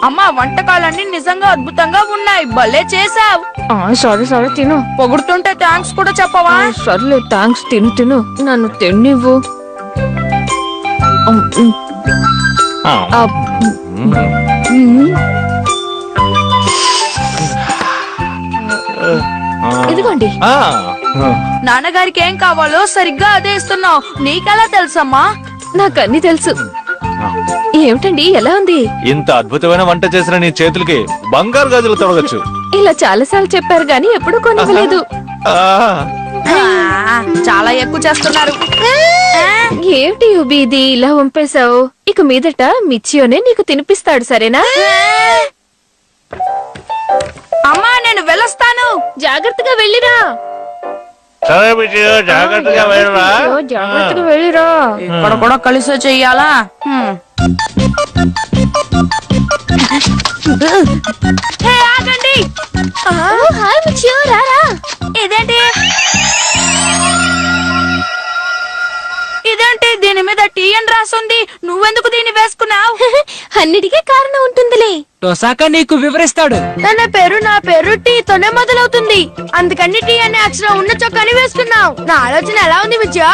అమ్మా వంటకాలన్నీ నిజంగా అద్భుతంగా ఉన్నాయి, భలే చేసావ్. సరే సరే తిను. పొగుడుతుంటే థ్యాంక్స్ కూడా చెప్పవా? సర్లే థ్యాంక్స్, తిను తిను. నన్ను తిన్నివ్వు. ఇదిగోండి. నాన్నగారికి ఏం కావాలో సరిగ్గా అదే ఇస్తున్నావు, నీకెలా తెలుసమ్మా? నాకన్నీ తెలుసు. ఏమిటండి, ఎలా ఉంది? ఇంత అద్భుతమైన వంట చేసిన నీ చేతులకి బంగారు గాజులు తొడగచ్చు. ఇలా చాలాసార్లు చెప్పారు గానీ ఎప్పుడూ కొనివ్వలేదు. చాలా ఎక్కువ చేస్తున్నారు. ఏమిటి యుబి ఇది ఇలా వంపేశావు? ఇక మీదట మిచ్చియోనే నీకు తినిపిస్తాడు, సరేనా? అమ్మా నేను వెళ్ళొస్తాను, జాగ్రత్తగా వెళ్ళిరా. సరే మిచ్చియో, జాగ్రత్తగా వెళ్ళరా. జాగ్రత్తగా వెళ్ళిరా. ఇక్కడ కూడా కలిసే చెయ్యాలా? ఆగండి. హాయ్ మిచ్చియో, రారా. ఇదేంటి ఇదేంటి దీని మీద టీ అని రాసుంది, నువ్వెందుకు దీన్ని వేసుకున్నావు? అన్నిటికీ కారణం ఉంటుందిలే. టొసాకా నీకు వివరిస్తాడు. నా పేరు టీ తోనే మొదలవుతుంది, అందుకని టీ అనే అక్షరం ఉన్న చొక్కాని వేసుకున్నావు. నా ఆలోచన ఎలా ఉంది విజయ?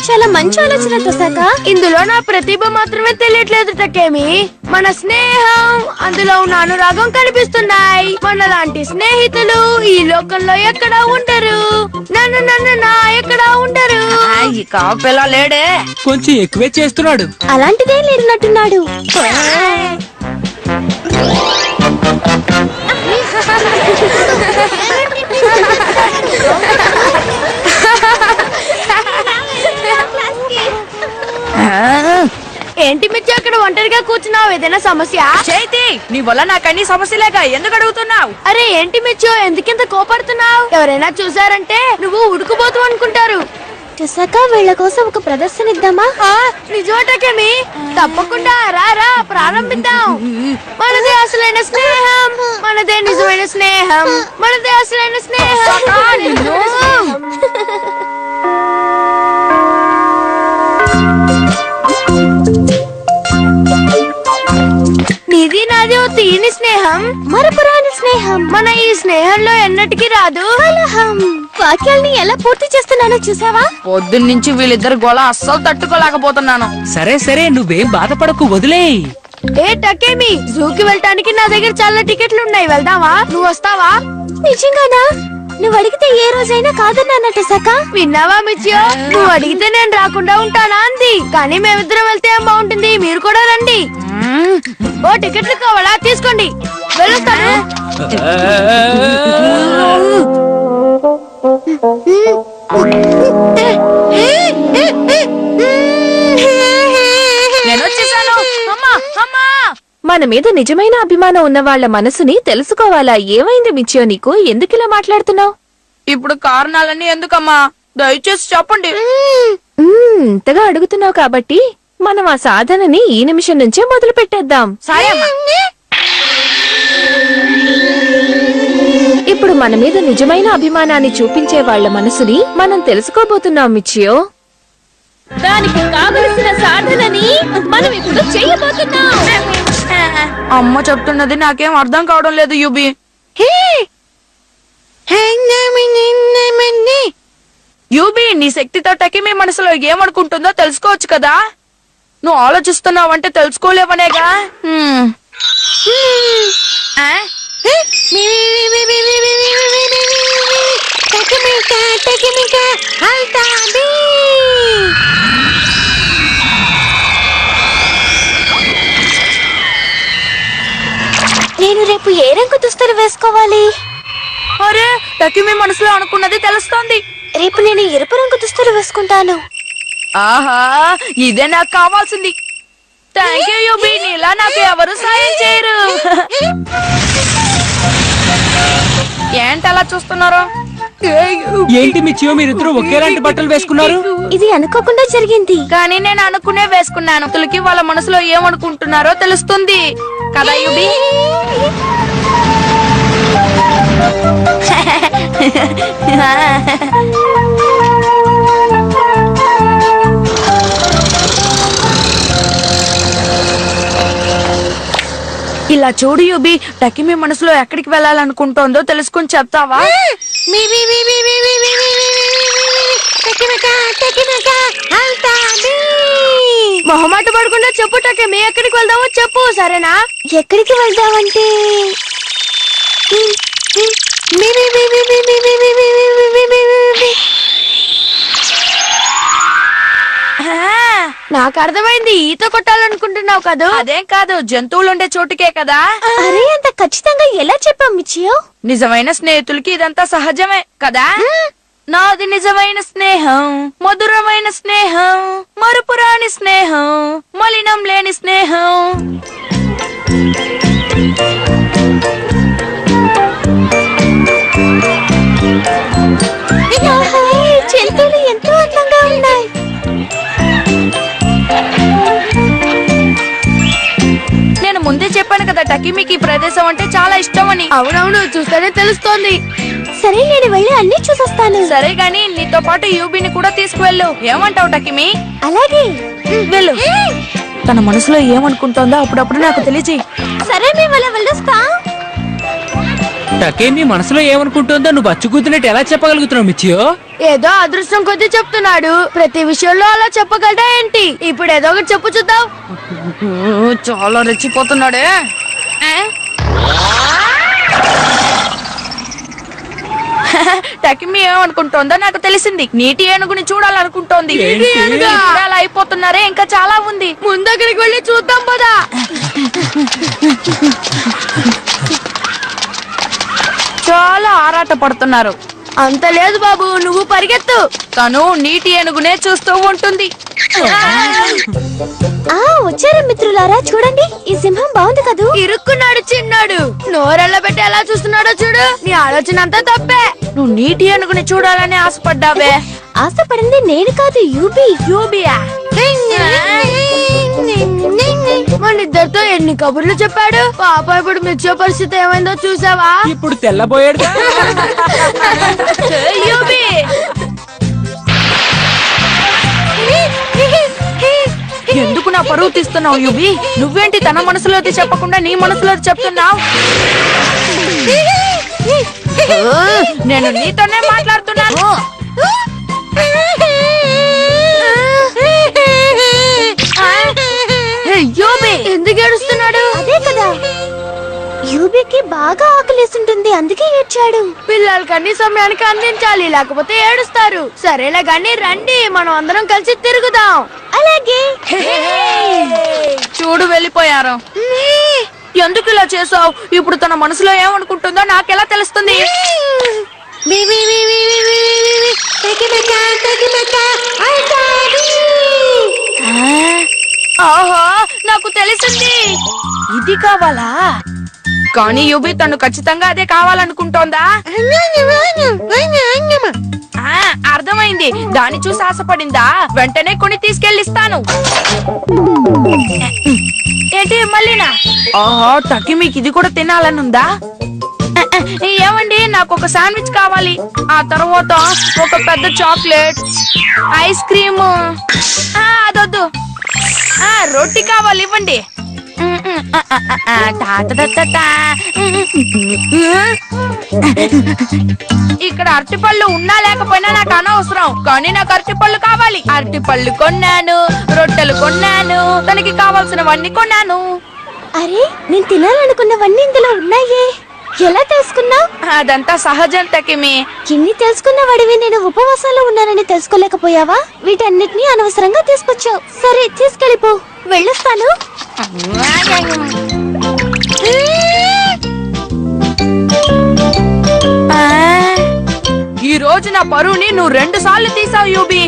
చాలా మంచి ఆలోచన టొసాకా. ఇందులో నా ప్రతిభ మాత్రమే తెలియట్లేదు టకేమి, మన స్నేహం, అందులో ఉన్న అనురాగం కనిపిస్తున్నాయి. మన లాంటి స్నేహితులు ఈ లోకంలో ఎక్కడా ఉండరు. నన్ను నన్ను నా ఎక్కడా ఉండరు. ఇక పిల్ల లేడే, కొంచెం ఎక్కువే చేస్తున్నాడు. అలాంటిదే లేనట్టున్నాడు. ఏంటి మిర్చి అక్కడ ఒంటరిగా కూర్చున్నావు, ఏదైనా సమస్య? చైతి, నీ వల్ల నాకన్నీ సమస్యలేగా, ఎందుకు అడుగుతున్నావు? అరే ఏంటి మిర్చో, ఎందుకింత కోపడుతున్నావు? ఎవరైనా చూసారంటే నువ్వు ఉడుకుపోతూ అనుకుంటారు. టొసాకా వీళ్ళ కోసం ఒక ప్రదర్శన ఇద్దామా? నిజమటకేమి, తప్పకుండా రా ప్రారంభిద్దాం. మనదే అసలైన స్నేహం, మనదే నిజమైన స్నేహం, మనదే అసలైన స్నేహం. నీది నాది ఓ తీని స్నేహం, మరపురాని స్నేహం. మన ఈ స్నేహంలో ఎన్నటికీ రాదు కలహం. వాక్యాల్ని ఎలా పూర్తి చేస్తున్నానో చూసావా? పొద్దున్నుంచి వీళ్ళిద్దరు గోళ అస్సలు తట్టుకోలేకపోతున్నాను. సరే సరే, నువ్వేం బాధపడకు, వదిలే. ఏ టకేమి, జూకి వెళ్ళటానికి నా దగ్గర చాలా టికెట్లు ఉన్నాయి, వెళ్దామా? నువ్వు వస్తావా? నిజంగానా? నువ్వు అడిగితే ఏ రోజైనా కాదన్నా టొసాకా. విన్నావా మిచ్చియో, నువ్వు అడిగితే నేను రాకుండా ఉంటానా అంది. కానీ మేమిద్దరం వెళ్తే ఏం బాగుంటుంది, మీరు కూడా రండి. ఓ టికెట్లు కావాలా? తీసుకోండి, వెళ్ళొస్తాను. నేను వచ్చేసాను. అమ్మా అమ్మా, మన మీద నిజమైన అభిమానం ఉన్న వాళ్ళ మనసుని తెలుసుకోవాలా? ఏమైంది మిచ్చియో నీకు? ఎందుకు ఇలా మాట్లాడుతున్నావు? ఇప్పుడు కారణాలన్నీ ఎందుకమ్మా, దయచేసి చెప్పండి. ఇంతగా అడుగుతున్నావు కాబట్టి మనం ఆ సాధనని ఈ నిమిషం నుంచే మొదలు పెట్టేద్దాం. సరే అమ్మా. ఇప్పుడు మన మీద నిజమైన అభిమానాన్ని చూపించే వాళ్ళ మనసుని మనం తెలుసుకోబోతున్నాం మిచ్చియో. దానికి కావలసిన సాధనని మనం ఇప్పుడు చేయబోతున్నాం. అమ్మ చెప్తున్నది నాకేం అర్థం కావడం లేదు యుబి. యూబీ, నీ శక్తితో టకిమి మనసులో ఏమనుకుంటుందో తెలుసుకోవచ్చు కదా. నువ్వు ఆలోచిస్తున్నావంటే తెలుసుకోలేవనేగా. నేను రేపు ఏ రంగు దుస్తులు వేసుకోవాలి? అరే, టకిమి మనసులో అనుకున్నది తెలుస్తోంది. రేపు నేను ఎరుపు రంగు దుస్తులు వేసుకుంటాను. ఆహా, ఇదే నాకు కావాల్సింది. థ్యాంక్ యూ యూబీ, నీలా నాకు ఎవరు సాయం చేయరు. ఏంటలా చూస్తున్నారు? ఏంటి మిచ్చియో, మీరిద్దరూ ఒకేలాంటి బట్టలు వేసుకున్నారు? ఇది అనుకోకుండా జరిగింది. కానీ నేను అనుకునే వేసుకున్నాను. తులకి వాళ్ళ మనసులో ఏమనుకుంటున్నారో తెలుస్తుంది కదా యూబీ. ఇలా చూడు యూబి, టకిమి మనసులో ఎక్కడికి వెళ్ళాలనుకుంటోందో తెలుసుకుని చెప్తావా? మొహమాట పడకుండా చెప్పు టకిమి, ఎక్కడికి వెళ్దామో చెప్పు, సరేనా? ఎక్కడికి వెళ్దామంటే నాకు అర్థమైంది, ఈత కొట్టాలనుకుంటున్నావు కదా? అదేం కాదు, జంతువులు ఉండే చోటుకే కదా. అరే అంత ఖచ్చితంగా ఎలా చెప్పాం మిచ్చియో? నిజమైన స్నేహితులకి ఇదంతా సహజమే కదా. నాది నిజమైన స్నేహం, మధురమైన స్నేహం, మరుపురాని స్నేహం, మలినం లేని స్నేహం. జంతువులు ఎంతో అందంగా ఉన్నాయి. నేను ముందే చెప్పాను కదా టకిమికి ఈ ప్రదేశం అంటే చాలా ఇష్టం అని. అవునవును, చూస్తేనే తెలుస్తోంది. సరే నేను వెళ్ళి అన్ని చూసొస్తాను. సరే గాని నీతో పాటు యూబిని కూడా తీసుకువెళ్ళు. ఏమంటావు టకిమి? అలాగే వెళ్ళు. తన మనసులో ఏమనుకుంటోందో అప్పుడప్పుడు నాకు తెలిసి. సరే మేము అలా వెళ్ళొస్తా. టకేమి మనసులో ఏమనుకుంటుందో నువ్వు అచ్చుకూతున్నట్టు ఎలా చెప్పగలుగుతున్నావు మిచ్చియో? ఏదో అదృష్టం కొద్దీ చెప్తున్నాడు. ప్రతి విషయంలో అలా చెప్పగలడా ఏంటి? ఇప్పుడు ఏదో ఒకటి చెప్పు చూద్దాం. చాలా రెచ్చిపోతున్నాడే. టకిమి ఏమనుకుంటోందో నాకు తెలిసింది. నీటి ఏనుగుని చూడాలనుకుంటోంది. ఇప్పుడు అలా అయిపోతున్నారే, ఇంకా చాలా ఉంది. ముందక్కడికి వెళ్ళి చూద్దాం పదా. చాలా ఆరాట పడుతున్నారు. అంత లేదు బాబు, నువ్వు పరిగెత్తు. తను నీటి ఏనుగునే చూస్తూ ఉంటుంది. వచ్చారా మిత్రులారా, చూడండి ఈ సింహం బాగుంది కదూ. ఇరుక్కున్నాడు చిన్నాడు. నోరెళ్ళబెట్టి ఎలా చూస్తున్నాడో చూడు. నీ ఆలోచన అంతా తప్పే. నువ్వు నీటి ఏనుగుని చూడాలని ఆశపడ్డావే. ఆశపడింది నేను కాదు, యూబియా. మన ఇద్దరితో ఎన్ని కబుర్లు చెప్పాడు. పాప ఇప్పుడు మిర్చో పరిస్థితి ఏమైందో చూసావా? ఇప్పుడు తెల్లబోయాడు. యూబి, ఎందుకు నా పరువు తీస్తున్నావు యూబి? నువ్వేంటి తన మనసులోది చెప్పకుండా నీ మనసులోది చెప్తున్నావు? నేను నీతోనే మాట్లాడుతున్నాను. యూబి ఎందుకు ఏడుస్తున్నాడు? అదే కదా, యూబీకి బాగా ఆకలేసుంటుంది, అందుకే ఏడ్చాడు. పిల్లలకి అన్ని సమయానికి అందించాలి, లేకపోతే ఏడుస్తారు. సరేలే గాని రండి, మనం అందరం కలిసి తిరుగుదాం. అలాగే. చూడు వెళ్ళిపోయారు. ఎందుకు ఇలా చేసావు? ఇప్పుడు తన మనసులో ఏమనుకుంటుందో నాకెలా తెలుస్తుంది? ఆహా, నాకు తెలిసింది. ఇది కావాలా? కానీ యుబి తను ఖచ్చితంగా అదే కావాలనుకుంటోందా? అర్థమైంది. దాన్ని చూసి ఆశపడిందా? వెంటనే కొని తీసుకెళ్ళిస్తాను. ఏంటి మళ్ళీనా? ఆహా, తగ్గి మీకు ఇది కూడా తినాలనుందా? ఏమండి, నాకు ఒక శాండ్విచ్ కావాలి. ఆ తర్వాత ఒక పెద్ద చాక్లెట్, ఐస్ క్రీమ్. అదొద్దు, రొట్టి కావాలి, ఇవ్వండి. ఇక్కడ అరటిపళ్ళు ఉన్నా లేకపోయినా నాకు అనవసరం, కానీ నాకు అరటిపళ్ళు కావాలి. అరటిపళ్ళు కొన్నాను, రొట్టెలు కొన్నాను, తనకి కావాల్సినవన్నీ కొన్నాను. అరే, నేను తినాలనుకున్నవన్నీ ఇందులో ఉన్నాయే, ఎలా తెలుసుకున్నావు? అదంతా సహజం తకిమి. ఇన్ని తెలుసుకున్న వాడివి నేను ఉపవాసంలో ఉన్నానని తెలుసుకోలేకపోయావా? వీటన్నిటినీ అనవసరంగా తీసుకొచ్చావు. సరే తీసుకెళ్ళిపో, వెళ్ళొస్తాను. ఈ రోజు నా పరువుని నువ్వు 2 సార్లు తీసావు యూబి.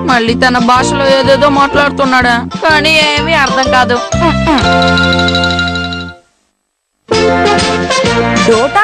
మళ్ళీ తన భాషలో ఏదేదో మాట్లాడుతున్నాడా, కానీ ఏమీ అర్థం కాదు. డోటా